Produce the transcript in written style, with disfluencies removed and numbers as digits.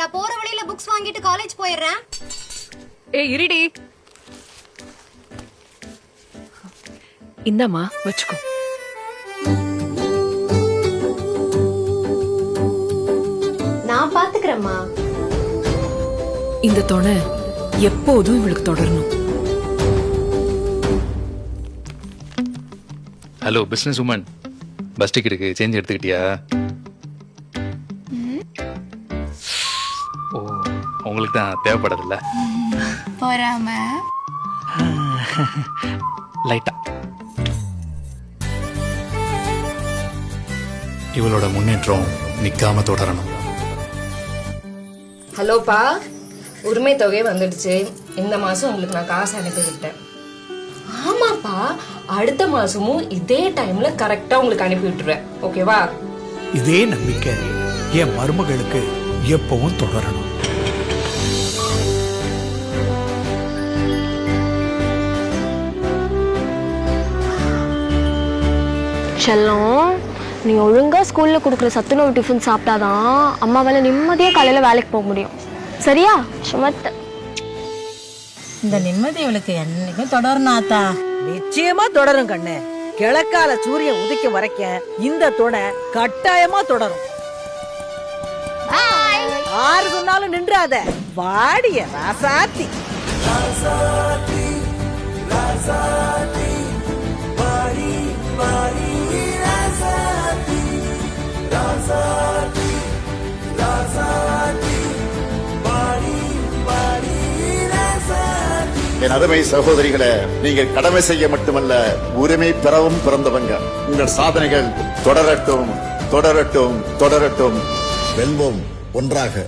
நான் போற வழியில புக்ஸ் வாங்கிட்டு காலேஜ் போயிடுறேன். ஏய் இருடி, இந்தம்மா வச்சுக்கோ. நான் பாத்துக்கிறேம்மா. இந்த துணை எப்போதும் இவளுக்கு தொடரணும். ஹலோ பிசினஸ் உமன், பஸ் டிக்கெட்டுக்கு சேஞ்ச் எடுத்துக்கிட்டியா? ஓ, உங்களுக்கு தான் தேவைப்படாதுல்ல? போறாம லைட்டா. இவளோட முன்னேற்றம் நிக்காம தொடரணும். ஹலோப்பா, உரிமை தொகை வந்துடுச்சு. இந்த மாசம் உங்களுக்கு நான் காசு அனுப்பி விட்டேன். ஆமாப்பா, அடுத்த மாசமும் இதே டைம்ல கரெக்டா உங்களுக்கு அனுப்பி விட்டுருவேன். ஓகேவா? இதே நம்பிக்கை என் மருமகளுக்கு எப்பவும் தொடரணும். செல்லம், நீ ஒழுங்கா ஸ்கூல்ல கொடுக்குற சத்துணவு டிஃபன் சாப்பிட்டாதான் அம்மாவால நிம்மதியா காலையில வேலைக்கு போக முடியும். சரியா? சுமத்த இந்த நிம்மதி இவளுக்கு என்னைக்கும் தொடரணும் ஆத்தா. நிச்சயமா தொடரும் கண்ணு. கிழக்கால சூரியன் உதிக்க வரைக்கும் இந்த துணை கட்டாயமா தொடரும். ஆறு சொன்னாலும் நின்றாத. வாடிய ராசாத்தி. என் அருமை சகோதரிகளை, நீங்கள் கடமை செய்ய மட்டுமல்ல, உரிமை பெறவும் பிறந்தவங்க. உங்கள் சாதனைகள் தொடரட்டும், தொடரட்டும், தொடரட்டும். வெல்வோம் ஒன்றாக.